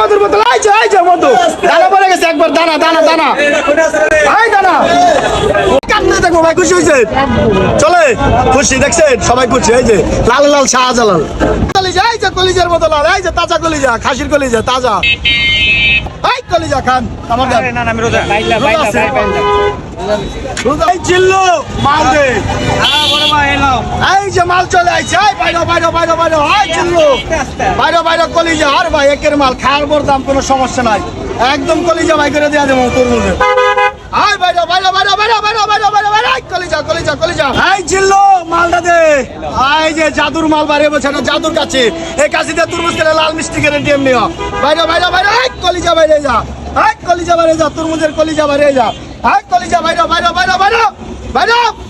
মধুর বোতল এই যে মধু দানা পড়ে গেছে একবার দানা দানা দানা এই দানা কাটতে দেখো ভাই খুশি হয়েছে চলে খুশি দেখছেন সবাই খুশি এই যে লাল লাল শাহজালাল কলিজা এই যে কলিজার বোতল এই যে তাজা কলিজা খাসির কলিজা তাজা এই কলিজা খান আমার না না আমি রোজা বাইলা এই চিল্লো মাল দে হ্যাঁ বড় ভাই এলো এই যে মাল চলে আইছে এই বাইরে এই চিল্লো বাইরে কলিজা আর ভাই একের মাল খাওয়ার পর দাম কোনো সমস্যা নাই একদম কলিজা ভাই করে দেয়া দেবো তোর বলবে আয় বাইরে কলিজা এই চিল্লো মালটা দে এই যে জাদুর মাল বাড়িয়ে বলছে না জাদুর কাছে এই কাছিতে তুরমুজ করে লাল মিষ্টি করে ডিএম নিও বাইরে এই কলিজা বাইরে যা এই কলিজা বাইরে যা তুরমুজের কলিজা বাইরে যা এই কলিজা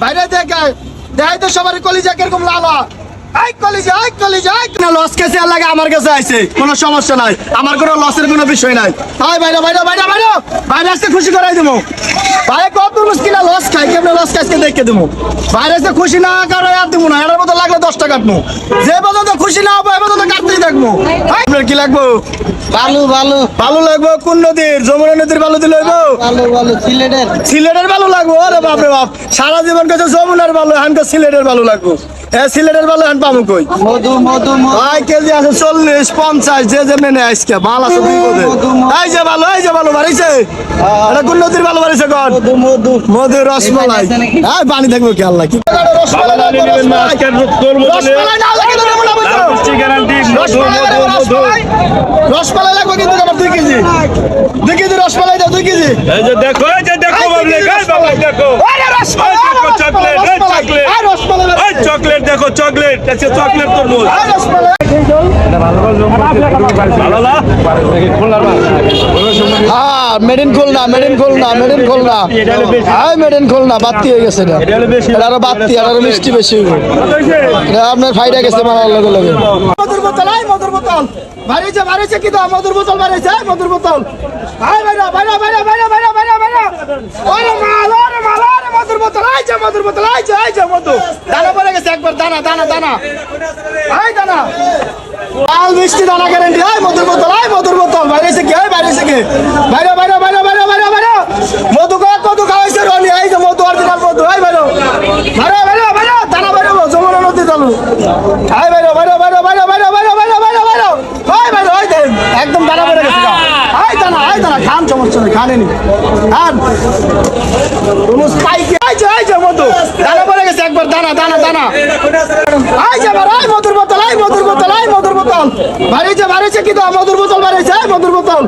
বাইরে দেখাই তো সবার কলিজা কিরকম লাল এই কলিজা লস কেসে লাগে আমার কাছে আইছে কোনো সমস্যা নাই আমার কোনো লসের কোনো বিষয় নাই আয় বাইরে আসতে খুশি করাই দেবো ভাই কত মুশকিল লস খাই কেমন লস খাইছে দেখে দেবো বাইরে আসতে খুশি না কারো আর দেবো না এর মতো লাগলে 10 টাকা কাটবো যে পর্যন্ত খুশি না হবে এ পর্যন্ত কাটতেই থাকবো আপনার কি লাগবো ভালো লাগবো কোন নদীর যমুনা নদীর ভালো দিলে সিলেটের ভালো লাগবো আরে বাপরে বাপ সারা জীবন কাছে যমুনার ভালো হানকে সিলেটের ভালো লাগবো সিলেটের ভালো হান পাবো কই ভাই কেজি আছে 40-50 যে মেনে আজকে মাল আছে এই যে ভালো বাড়িছে এটা কোন নদীর ভালো বাড়িছে কর মধু রসমালাই এই পানি দেখবো কি আল্লাহ কি রসমালাই লাগবে কিন্তু আমার 2 কেজি রসমালাই দাও 2 কেজি এই যে দেখো দেখো চকলেট দেখো চকলেট তরমুজ মেড ইন খুলনা বাত্তি হয়ে গেছে আরো বাত্তি আরো মিষ্টি বেশি আপনার ফাইদা গেছে মারার লগে মধুর বোতল বাড়িছে কি দাও মধুর বোতল বাড়িছে মধুর বোতল মধুর বোতল মধু দানা পড়ে গেছে একবার দানা লাল মিষ্টি দানা গ্যারান্টি মধুর বোতল বাইরেছে কি বাইরে মধু খাওয়াইছে রনি এই যে মধু অরিজিনাল মধু বাইরে দানা বাইরে যমুনা নদী চালু একদম দানা বেড়ে গেছে দানা খান সমস্যা নেই খানেনি খান মধু দানা পড়ে গেছে একবার দানা মধুর বোতল বাড়িছে কি দাও মধুর বোতল বাড়িছে মধুর বোতল